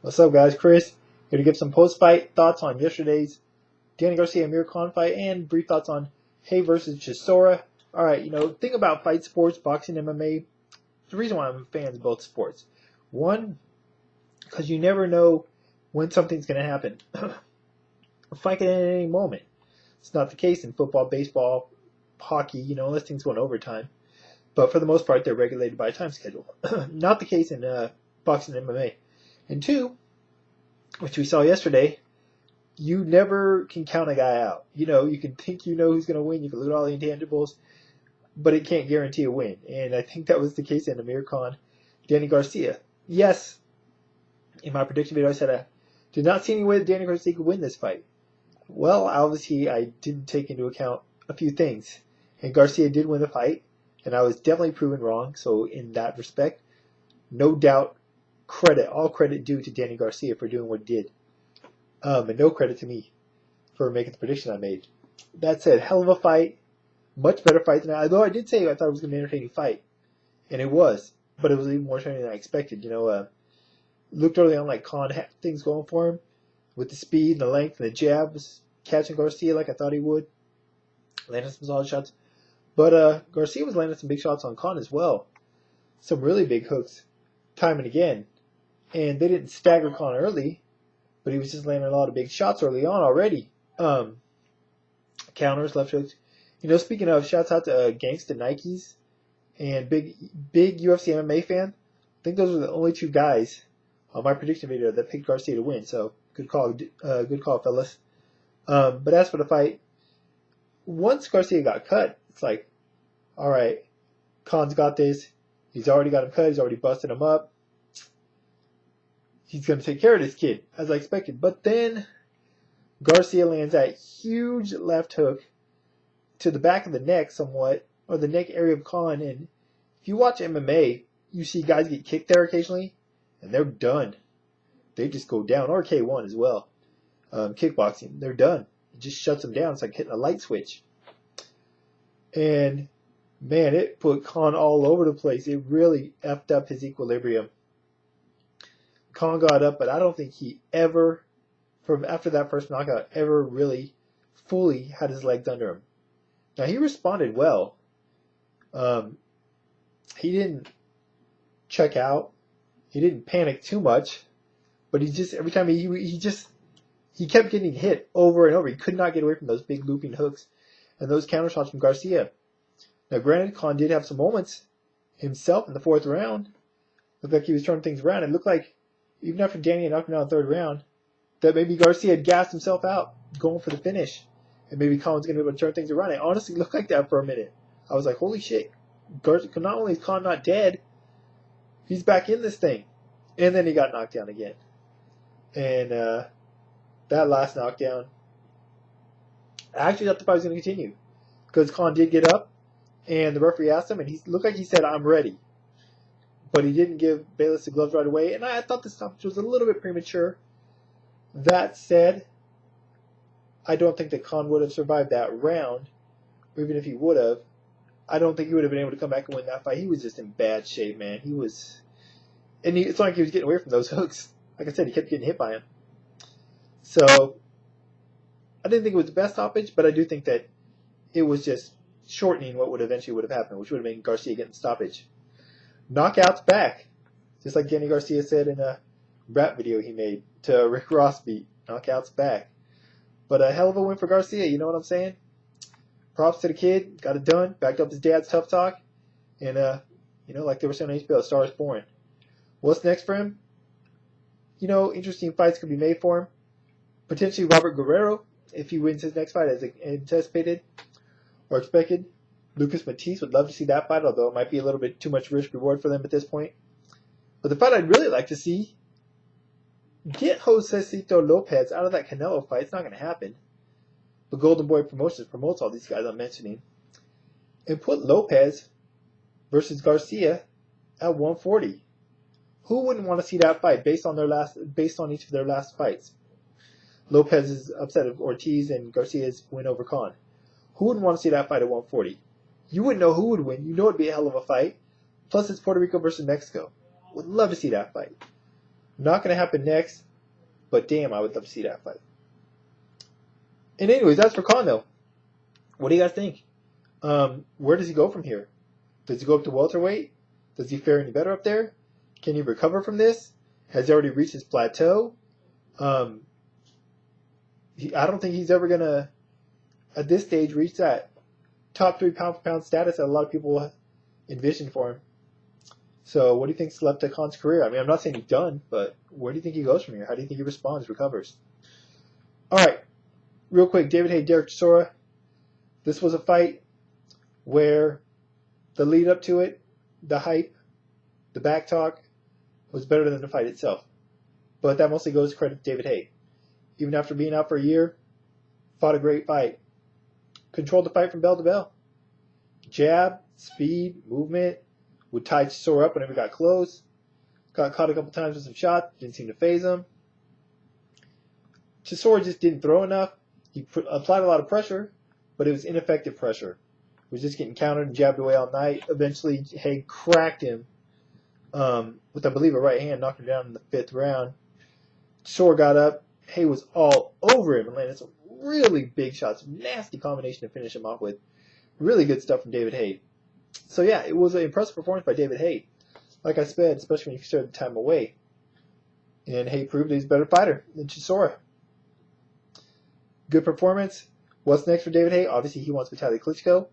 What's up, guys? Chris here to give some post-fight thoughts on yesterday's Danny Garcia Amir Khan fight and brief thoughts on Haye versus Chisora. All right, thing about fight sports, boxing, MMA. The reason why I'm a fan of both sports. One, because you never know when something's going to happen. A fight can end at any moment. It's not the case in football, baseball, hockey. Unless things go in overtime. But for the most part, they're regulated by a time schedule. Not the case in boxing and MMA. And two, which we saw yesterday, you never can count a guy out. You can think you know who's going to win. You can look at all the intangibles, but it can't guarantee a win. And I think that was the case in Amir Khan, Danny Garcia. Yes, in my prediction video, I said I did not see any way that Danny Garcia could win this fight. Well, obviously, I didn't take into account a few things. And Garcia did win the fight, and I was definitely proven wrong. So in that respect, no doubt, all credit due to Danny Garcia for doing what he did. And no credit to me for making the prediction I made. That said, hell of a fight. Much better fight than although I did say I thought it was going to be an entertaining fight. And it was. But it was even more entertaining than I expected. Looked early on like Khan had things going for him. With the speed and the length and the jabs. Catching Garcia like I thought he would. Landing some solid shots. But Garcia was landing some big shots on Khan as well. Some really big hooks. Time and again. And they didn't stagger Khan early. But he was just landing a lot of big shots early on already. Counters, left hooks. Speaking of, shouts out to Gangsta Nikes and big UFC MMA fan. I think those were the only two guys on my prediction video that picked Garcia to win. So good call, fellas. But as for the fight, once Garcia got cut, it's like, all right, Khan's got this. He's already got him cut. He's already busted him up. He's going to take care of this kid, as I expected. But then Garcia lands that huge left hook to the back of the neck somewhat, or the neck area of Khan. And if you watch MMA, you see guys get kicked there occasionally, and they're done. They just go down, or K1 as well. Kickboxing, they're done. It just shuts them down. It's like hitting a light switch. And, man, it put Khan all over the place. It really effed up his equilibrium. Khan got up, but I don't think he ever, from after that first knockout, ever really fully had his legs under him. Now, he responded well. He didn't check out. He didn't panic too much. But he just, every time he kept getting hit over and over. He could not get away from those big looping hooks and those counter shots from Garcia. Now, granted, Khan did have some moments himself in the fourth round. Looked like he was turning things around. It looked like, even after Danny had knocked him down in the third round, that maybe Garcia had gassed himself out going for the finish. And maybe Khan's going to be able to turn things around. It honestly looked like that for a minute. I was like, holy shit. Not only is Khan not dead, he's back in this thing. And then he got knocked down again. And that last knockdown, I actually thought the fight was going to continue. Because Khan did get up, and the referee asked him, and he looked like he said, I'm ready. But he didn't give Bayless the gloves right away, and I thought the stoppage was a little bit premature. That said, I don't think that Khan would have survived that round, or even if he would have, I don't think he would have been able to come back and win that fight. He was just in bad shape, man. It's not like he was getting away from those hooks. Like I said, he kept getting hit by him. So, I didn't think it was the best stoppage, but I do think that it was just shortening what would have happened, which would have been Garcia getting the stoppage. Knockouts back. Just like Danny Garcia said in a rap video he made to Rick Ross beat. Knockouts back. But a hell of a win for Garcia, you know what I'm saying? Props to the kid. Got it done. Backed up his dad's tough talk. And, like they were saying on HBO, a star is born. What's next for him? Interesting fights could be made for him. Potentially Robert Guerrero, if he wins his next fight as anticipated or expected. Lucas Matisse, would love to see that fight, although it might be a little bit too much risk reward for them at this point. But the fight I'd really like to see, get Josecito Lopez out of that Canelo fight. It's not going to happen. But Golden Boy Promotions promotes all these guys I'm mentioning. And put Lopez versus Garcia at 140. Who wouldn't want to see that fight based on each of their last fights? Lopez's upset of Ortiz and Garcia's win over Khan. Who wouldn't want to see that fight at 140? You wouldn't know who would win. You know it'd be a hell of a fight. Plus, it's Puerto Rico versus Mexico. Would love to see that fight. Not going to happen next, but damn, I would love to see that fight. And anyways, that's for Khan though. What do you guys think? Where does he go from here? Does he go up to welterweight? Does he fare any better up there? Can he recover from this? Has he already reached his plateau? I don't think he's ever going to, at this stage, reach that top 3 pound-for-pound status that a lot of people envision for him. So what do you think's left of Khan's career? I mean, I'm not saying he's done, but where do you think he goes from here? How do you think he responds, recovers? All right, real quick, David Haye, Dereck Chisora. This was a fight where the lead up to it, the hype, the back talk was better than the fight itself. But that mostly goes to credit to David Haye. Even after being out for a year, fought a great fight. Controlled the fight from bell to bell. Jab, speed, movement, would tie Chisora up whenever he got close. Got caught a couple times with some shots, didn't seem to faze him. Chisora just didn't throw enough. He applied a lot of pressure, but it was ineffective pressure. He was just getting countered and jabbed away all night. Eventually, Haye cracked him with, I believe, a right hand, knocked him down in the 5th round. Chisora got up. Haye was all over him and landed some really big shots. Nasty combination to finish him off with. Really good stuff from David Haye. So yeah, it was an impressive performance by David Haye. Like I said, especially when you consider the time away. And Haye proved he's a better fighter than Chisora. Good performance. What's next for David Haye? Obviously, he wants Vitaly Klitschko.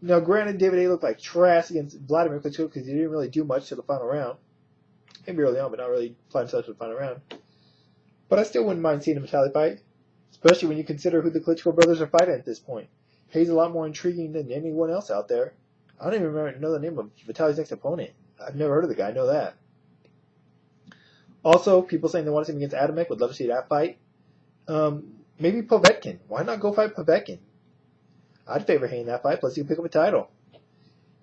Now, granted, David Haye looked like trash against Vladimir Klitschko because he didn't really do much to the final round. Maybe early on, but not really applying himself to the final round. But I still wouldn't mind seeing a Vitaly fight, especially when you consider who the Klitschko brothers are fighting at this point. Haye's a lot more intriguing than anyone else out there. I don't even know the name of Vitaly's next opponent. I've never heard of the guy. I know that. Also, people saying they want to see him against Adamek. Would love to see that fight. Maybe Povetkin. Why not go fight Povetkin? I'd favor Haye in that fight. Plus, he can pick up a title.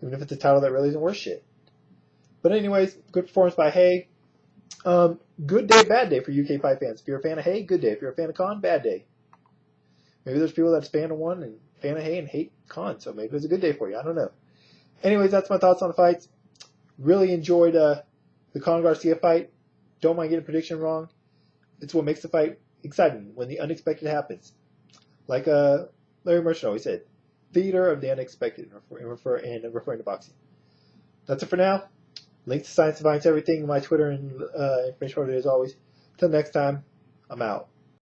Even if it's a title that really isn't worth shit. But anyways, good performance by Haye. Good day, bad day for UK fight fans. If you're a fan of Haye, good day. If you're a fan of Khan, bad day. Maybe there's people that's fan of one and fan of Haye and hate Khan. So maybe it's a good day for you. I don't know. Anyways, that's my thoughts on the fights. Really enjoyed the Khan Garcia fight. Don't mind getting a prediction wrong. It's what makes the fight exciting when the unexpected happens. Like Larry Merchant always said, theater of the unexpected, referring to boxing. That's it for now. Links to Science and Violence, everything, my Twitter and information as always. Until next time, I'm out.